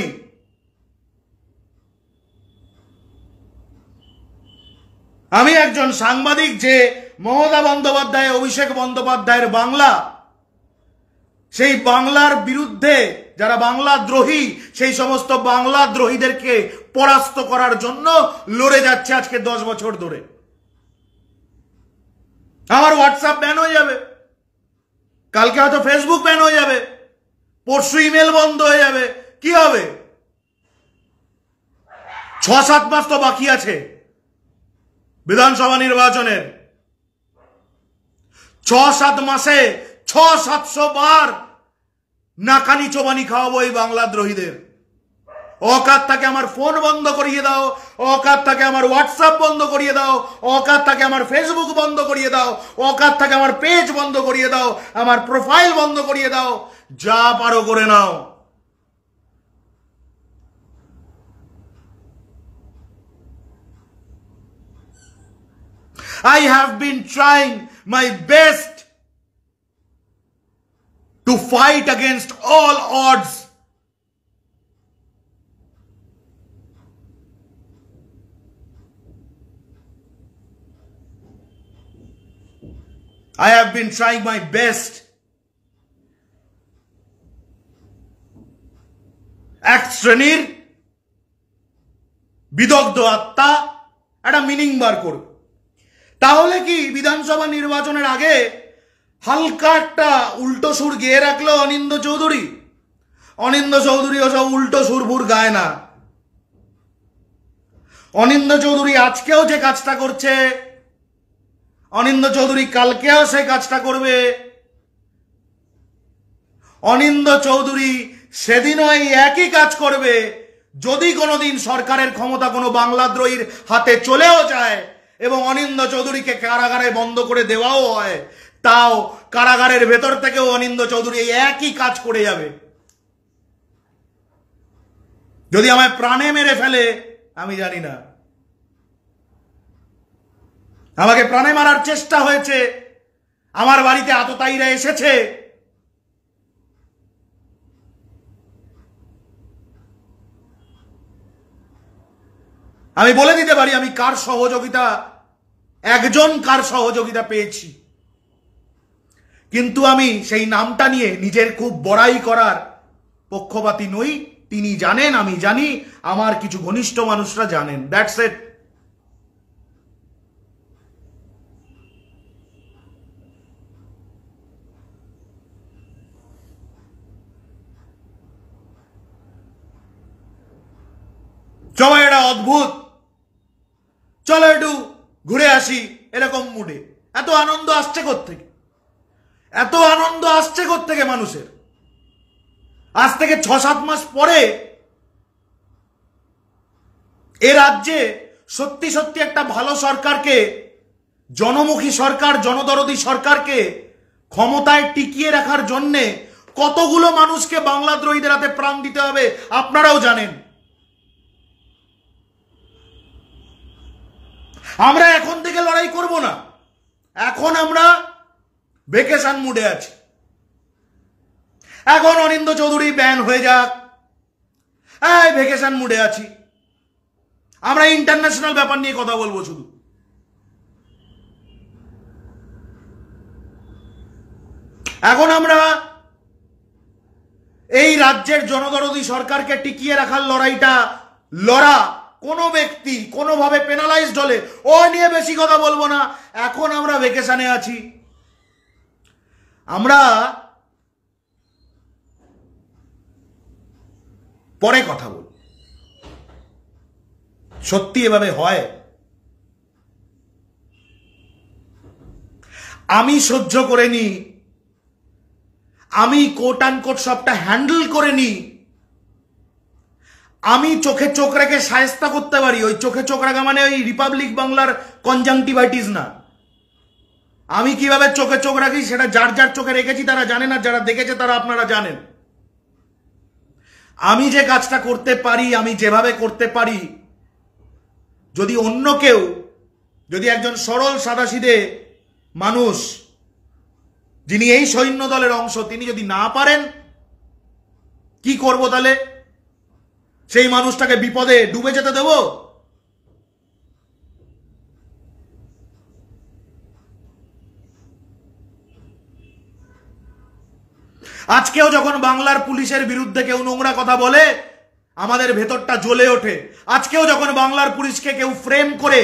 আমি একজন সাংবাদিক, যে মমতা বন্দ্যোপাধ্যায়, অভিষেক বন্দ্যোপাধ্যায়ের বাংলা, সেই বাংলার বিরুদ্ধে যারা বাংলা দ্রোহী, সেই সমস্ত বাংলা দ্রোহীদেরকে পরাস্ত করার জন্য লড়ে যাচ্ছে আজকে 10 বছর ধরে। আমার হোয়াটসঅ্যাপ ব্যান হয়ে যাবে, কালকে হয়তো ফেসবুক ব্যান হয়ে যাবে, পরশু ইমেল বন্ধ হয়ে যাবে, কি হবে? 6-7 মাস তো বাকি আছে বিধানসভা নির্বাচনের। 6-7 মাসে 600-700 বার নাকানি চোবানি খাওয়াবো এই বাংলা দ্রোহীদের। অকাত থাকে আমার ফোন বন্ধ করিয়ে দাও, অকাত থাকে আমার হোয়াটসঅ্যাপ বন্ধ করিয়ে দাও, অকাত থাকে আমার ফেসবুক বন্ধ করিয়ে দাও, অকাত থাকে আমার পেজ বন্ধ করিয়ে দাও, আমার প্রোফাইল বন্ধ করিয়ে দাও, যা পারো করে নাও। I have been trying my best to fight against all odds. I have been trying my best. এক শ্রেণীর বিদগ্ধ আত্মা একটা মিনিং বার করবে। তাহলে কি বিধানসভা নির্বাচনের আগে হালকা একটা উল্টো সুর গেয়ে রাখলো অনিন্দ্য চৌধুরী? অনিন্দ্য চৌধুরী ওসব উল্টো সুরভুর গায় না। অনিন্দ্য চৌধুরী আজকেও যে কাজটা করছে, অনিন্দ্য চৌধুরী কালকেও সে কাজটা করবে। অনিন্দ্য চৌধুরী সেদিনও এই একই কাজ করবে। যদি কোনোদিন সরকারের ক্ষমতা কোনো বাংলাদ্রোহীর হাতে চলেও যায় এবং অনিন্দ্য চৌধুরীকে কারাগারে বন্ধ করে দেওয়াও হয়, তাও কারাগারের ভেতর থেকেও অনিন্দ্য চৌধুরী এই একই কাজ করে যাবে। যদি আমায় প্রাণে মেরে ফেলে আমি জানি না। আমাকে প্রাণে মারার চেষ্টা হয়েছে, আমার বাড়িতে আততায়ীরা এসেছে, আমি বলে দিতে পারি আমি কার সহযোগিতা, একজন কার সহযোগিতা পেয়েছি, কিন্তু আমি সেই নামটা নিয়ে নিজের খুব বড়াই করার পক্ষপাতী নই। তিনি জানেন, আমি জানি, আমার কিছু ঘনিষ্ঠ মানুষরা জানেন। That's it. সময়টা অদ্ভুত, চলো একটু ঘুরে আসি এরকম মুডে। এত আনন্দ আসছে কোত্থেকে? এত আনন্দ আসছে কোত্থেকে মানুষের? আজ থেকে 6-7 মাস পরে এ রাজ্যে সত্যি সত্যি একটা ভালো সরকারকে, জনমুখী সরকার, জনদরদী সরকারকে ক্ষমতায় টিকিয়ে রাখার জন্যে কতগুলো মানুষকে বাংলাদ্রোহীদের হাতে প্রাণ দিতে হবে আপনারাও জানেন। আমরা এখন থেকে লড়াই করব না, এখন আমরা ভেকেশন মুডে আছি। এখন অনিন্দ্য চৌধুরী ব্যান হয়ে যাক, ভেকেশন মুডে আছি। আমরা ইন্টারন্যাশনাল ব্যাপার নিয়ে কথা বলবো শুধু। এখন আমরা এই রাজ্যের জনদরদী সরকারকে টিকিয়ে রাখার লড়াইটা লড়া, কোনো ব্যক্তি কোনোভাবে পেনালাইজড হলে ও নিয়ে বেশি কথা বলবো না। এখন আমরা ভেকেশনে আছি। আমরা পরে কথা বল। সত্যি এভাবে হয়? আমি সহ্য করে নি, আমি কোট আনকোট সবটা হ্যান্ডেল করে নি, আমি চোখে চোখ রেখে শায়েস্তা করতে পারি। ওই চোখে চোখ রাখা মানে ওই রিপাবলিক বাংলার কনজাংটিভাইটিস না। আমি কিভাবে চোখে চোখ রাখি সেটা যার যার চোখে রেখেছি তারা জানেন, আর যারা দেখেছে তারা আপনারা জানেন। আমি যে কাজটা করতে পারি, আমি যেভাবে করতে পারি, যদি অন্য কেউ, যদি একজন সরল সাদাসিধে মানুষ যিনি এই সৈন্য দলের অংশ, তিনি যদি না পারেন, কি করব তাহলে? সেই মানুষটাকে বিপদে ডুবে যেতে দেব? আজকেও যখন বাংলার পুলিশের বিরুদ্ধে কেউ নোংরা কথা বলে আমাদের ভেতরটা জ্বলে ওঠে। আজকেও যখন বাংলার পুলিশকে কেউ ফ্রেম করে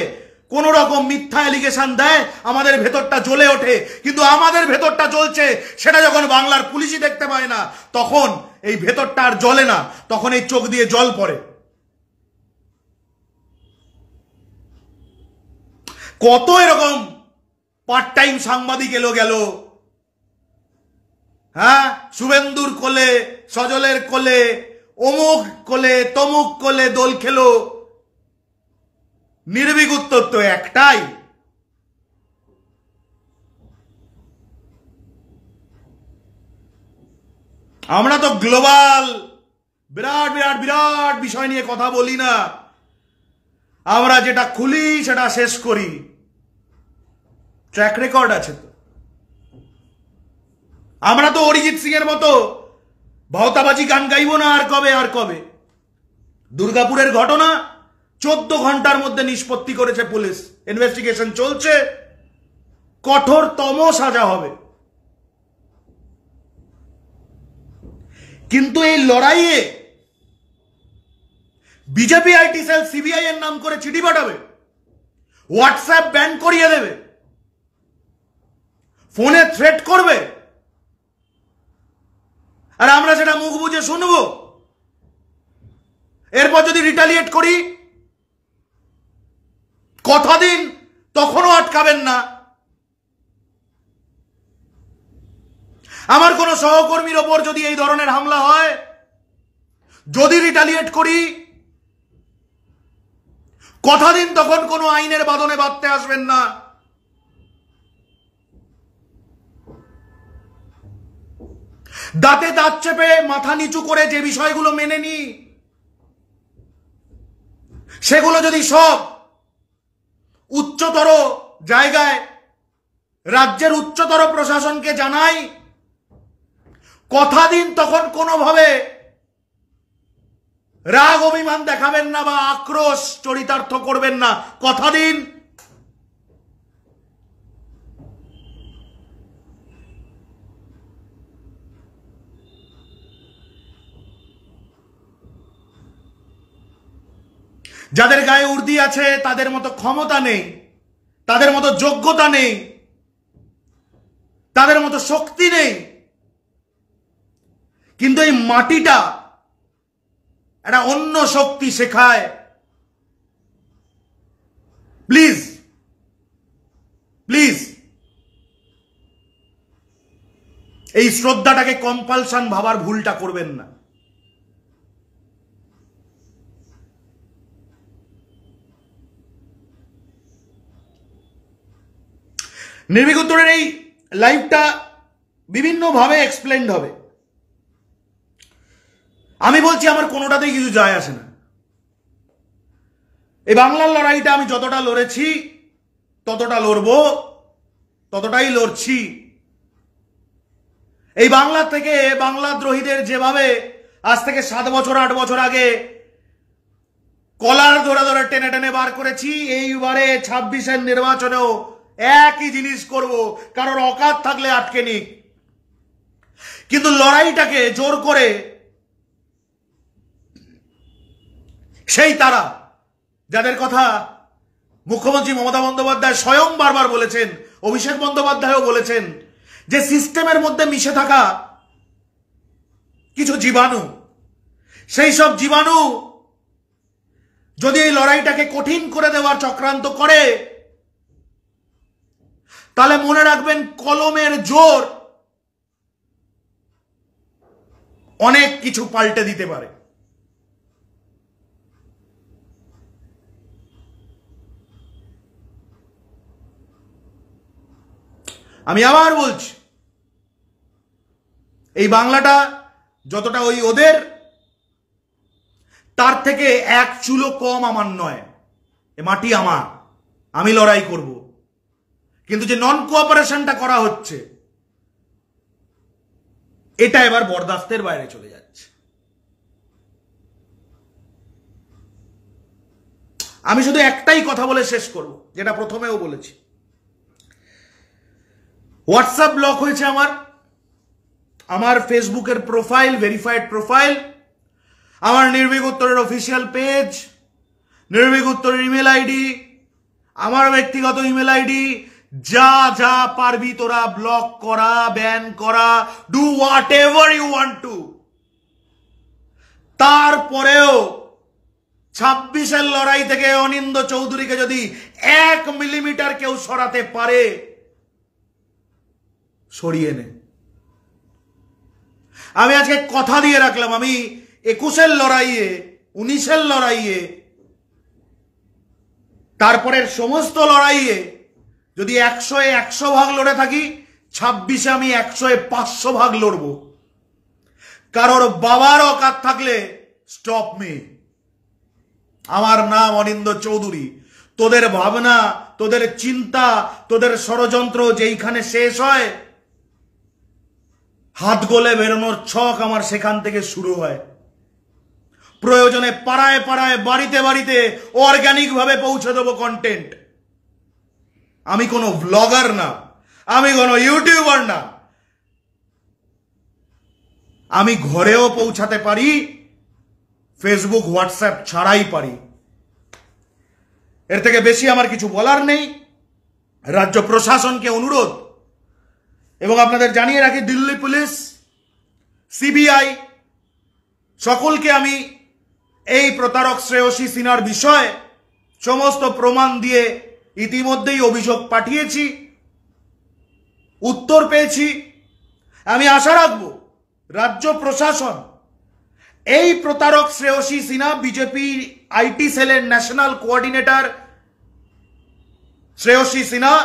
কোন রকম মিথ্যা এলিগেশন দেয় আমাদের ভেতরটা জ্বলে ওঠে। কিন্তু আমাদের ভেতরটা জ্বলছে সেটা যখন বাংলার পুলিশই দেখতে পায় না, তখন এই ভেতরটা আর জ্বলে না, তখন এই চোখ দিয়ে জল পড়ে। কত এরকম পার্ট টাইম সাংবাদিক এলো গেল, হ্যাঁ, শুভেন্দুর কোলে, সজলের কোলে, অমুক কোলে, তমুক কোলে দোল খেলো। নির্ভীক উত্তর তো একটাই, আমরা তো গ্লোবাল বিরাট বিরাট বিরাট বিষয় নিয়ে কথা বলি না। আমরা যেটা খুলি সেটা শেষ করি। ট্র্যাক রেকর্ড আছে তো। আমরা তো অরিজিৎ সিং এর মতো ভাওতাবাজি গান গাইব না আর কবে আর কবে। দুর্গাপুরের ঘটনা 14 ঘন্টার মধ্যে নিষ্পত্তি করেছে পুলিশ, ইনভেস্টিগেশন চলছে, কঠোরতম সাজা হবে। কিন্তু এই লড়াইয়ে বিজেপি আইটি সেল সিবিআই এর নাম করে চিঠি পাঠাবে, হোয়াটসঅ্যাপ ব্যান করিয়ে দেবে, ফোনে থ্রেট করবে, আর আমরা সেটা মুখ বুঝে শুনবো। এরপর যদি রিটালিয়েট করি, কথা দিন তখনও আটকাবেন না। আমার কোন সহকর্মীর ওপর যদি এই ধরনের হামলা হয়, যদি রিটালিয়েট করি, কথা দিন তখন কোনো আইনের বাঁধনে বাঁধতে আসবেন না। দাঁতে দাঁত চেপে মাথা নিচু করে যে বিষয়গুলো মেনে নি, সেগুলো যদি সব উচ্চতর জায়গায় রাজ্যের উচ্চতর প্রশাসনকে জানাই, কথা দিন তখন কোনোভাবে রাগ অভিমান দেখাবেন না বা আক্রোশ চরিতার্থ করবেন না। কথা দিন যাদের গায়ে উর্দি আছে তাদের মতো ক্ষমতা নেই, তাদের মতো যোগ্যতা নেই, তাদের মতো শক্তি নেই, কিন্তু এই মাটিটা একটা অন্য শক্তি শেখায়। প্লিজ প্লিজ এই শ্রদ্ধাটাকে কম্পালশন ভাবার ভুলটা করবেন না। নির্ভীক উত্তরের এই লাইভটা বিভিন্নভাবে এক্সপ্লেন্ড হবে। আমি বলছি আমার কোনোটাতেই কিছু যায় আসে না। এই বাংলার লড়াইটা আমি যতটা লড়েছি, ততটা লড়বো, ততটাই লড়ছি। এই বাংলা থেকে বাংলাদ্রোহীদের যেভাবে আজ থেকে 7 বছর 8 বছর আগে কলার ধরে ধরে টেনে টেনে বার করেছি, এইবারে 26-এর নির্বাচনেও একই জিনিস করব। কারোর অকাত থাকলে আটকে নিক, কিন্তু লড়াইটাকে জোর করে সেই তারা যাদের কথা মুখ্যমন্ত্রী মমতা বন্দ্যোপাধ্যায় স্বয়ং বারবার বলেছেন, অভিষেক বন্দ্যোপাধ্যায়ও বলেছেন, যে সিস্টেমের মধ্যে মিশে থাকা কিছু জীবাণু, সেই সব জীবাণু যদি এই লড়াইটাকে কঠিন করে দেওয়ার চক্রান্ত করে, তাহলে মনে রাখবেন কলমের জোর অনেক কিছু পাল্টে দিতে পারে। আমি আবার বলছি, এই বাংলাটা যতটা ওই ওদের, তার থেকে এক চুলো কম আমার নয়। এ মাটি আমার, আমি লড়াই করব। কিন্তু যে নন কোঅপারেশনটা করা হচ্ছে, এটা এবার বরদাস্তের বাইরে চলে যাচ্ছে। আমি শুধু একটাই কথা বলে শেষ করব, যেটা প্রথমেও বলেছি। হোয়াটসঅ্যাপ ব্লক হয়েছে আমার ফেসবুকের প্রোফাইল, ভেরিফাইড প্রোফাইল, আমার নির্ভীক উত্তরের অফিসিয়াল পেজ, নির্ভীক উত্তরের ইমেল আইডি, আমার ব্যক্তিগত ইমেল আইডি, যা যা পারবি তোরা ব্লক করা, ব্যান করা, do whatever you want to. তারপরেও 26-এর লড়াই থেকে অনিন্দ চৌধুরীকে যদি 1 মিলিমিটার কেউ সরাতে পারে, সরিয়ে নে। আমি আজকে কথা দিয়ে রাখলাম, আমি 21-এর লড়াইয়ে, 19-এর লড়াইয়ে, তারপরের সমস্ত লড়াইয়ে যদি 100-এ 100 ভাগ লড়ে থাকি, 26-এ আমি 100-এ 500 ভাগ লড়ব। কারোর বাবার অকাত থাকলে স্টপ মি। আমার নাম অনিন্দ চৌধুরী। তোদের ভাবনা, তোদের চিন্তা, তোদের ষড়যন্ত্র যেইখানে শেষ হয়, হাত গোলে বেরোনোর ছক আমার সেখান থেকে শুরু হয়। প্রয়োজনে পাড়ায় পাড়ায়, বাড়িতে বাড়িতে অর্গানিক ভাবে পৌঁছে দেবো কন্টেন্ট। আমি কোনো ব্লগার না, আমি কোনো ইউটিউবার না। আমি ঘরেও পৌঁছাতে পারি, ফেসবুক হোয়াটসঅ্যাপ ছাড়াই পারি। এর থেকে বেশি আমার কিছু বলার নেই। রাজ্য প্রশাসনকে অনুরোধ, এবং আপনাদের জানিয়ে রাখি, দিল্লি পুলিশ, সিবিআই, সকলকে আমি এই প্রতারক শ্রেয়সী সিনহার বিষয়ে সমস্ত প্রমাণ দিয়ে ইতিমধ্যেই অভিযোগ পাঠিয়েছি, উত্তর পেয়েছি। আমি আশা রাখব রাজ্য প্রশাসন এই প্রতারক শ্রেয়সী সিনহা, বিজেপি আইটি সেলের national coordinator Shreyasi Sinha,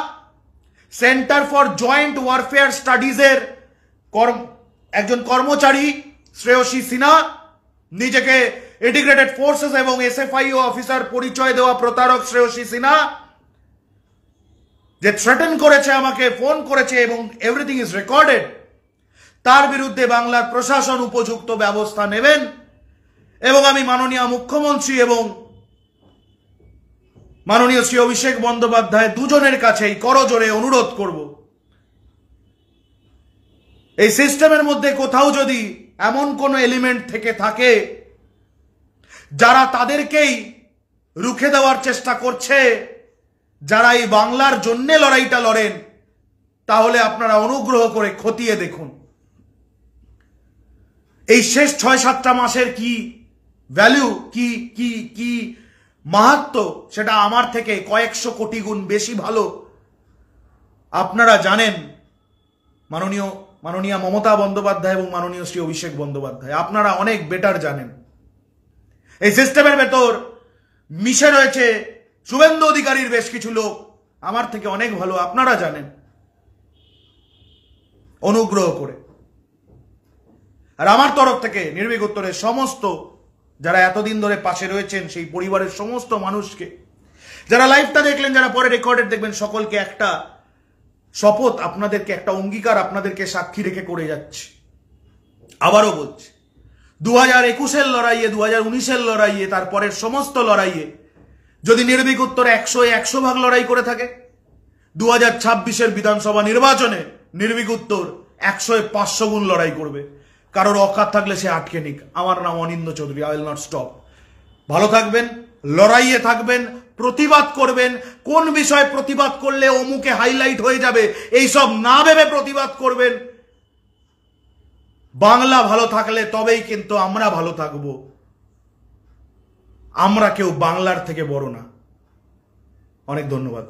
centre for joint warfare স্টাডিজের একজন কর্মচারী শ্রেয়সী সিনহা, নিজেকে ইন্টিগ্রেটেড ফোর্সেস এবং এসএফআইও অফিসার পরিচয় দেওয়া প্রতারক শ্রেয়সী সিনহা, যে থ্রেটেন করেছে, আমাকে ফোন করেছে এবং এভরিথিং ইজ রেকর্ডেড, তার বিরুদ্ধে বাংলার প্রশাসন উপযুক্ত ব্যবস্থা নেবেন। এবং আমি মাননীয় মুখ্যমন্ত্রী এবং মাননীয় শ্রী অভিষেক বন্দ্যোপাধ্যায় দুজনের কাছেই করজোড়ে অনুরোধ করব, এই সিস্টেমের মধ্যে কোথাও যদি এমন কোন এলিমেন্ট থেকে থাকে যারা তাদেরকেই রুখে দেওয়ার চেষ্টা করছে, যারা এই বাংলার জন্য লড়াইটা লড়েন, তাহলে আপনারা অনুগ্রহ করে খতিয়ে দেখুন এই শেষ 6-7টা মাসের কি ভ্যালু, কি কি কি মাহাত্ম্য, সেটা আমার থেকে কয়েকশো কোটি গুণ বেশি ভালো আপনারা জানেন। মাননীয় মমতা বন্দ্যোপাধ্যায় এবং মাননীয় শ্রী অভিষেক বন্দ্যোপাধ্যায়, আপনারা অনেক বেটার জানেন। এই সিস্টেমের ভেতর মিশে রয়েছে শুভেন্দু অধিকারীর বেশ কিছু লোক, আমার থেকে অনেক ভালো আপনারা জানেন। অনুগ্রহ করে। আর আমার তরফ থেকে নির্ভীক উত্তরের সমস্ত যারা এতদিন ধরে পাশে রয়েছেন সেই পরিবারের সমস্ত মানুষকে, যারা লাইভটা দেখলেন, যারা পরে রেকর্ডেড দেখবেন, সকলকে একটা শপথ, আপনাদেরকে একটা অঙ্গীকার আপনাদেরকে সাক্ষী রেখে করে যাচ্ছে। আবারও বলছি, 2021-এর লড়াইয়ে, 2019-এর লড়াইয়ে, তারপরের সমস্ত লড়াইয়ে যদি নির্ভীক উত্তর 100 ভাগ লড়াই করে থাকে, 2026-এর বিধানসভা নির্বাচনে নির্ভীক উত্তর 100-500 গুণ লড়াই করবে। কারোর অকাত থাকলে সে আটকে নিক। আমার নাম Anindya Chowdhury, I will not stop. ভালো থাকবেন, লড়াইয়ে থাকবেন, প্রতিবাদ করবেন। কোন বিষয়ে প্রতিবাদ করলে অমুকে হাইলাইট হয়ে যাবে এইসব না ভেবে প্রতিবাদ করবেন। বাংলা ভালো থাকলে তবেই কিন্তু আমরা ভালো থাকবো। আমরা কেউ বাংলার থেকে বড় না। অনেক ধন্যবাদ।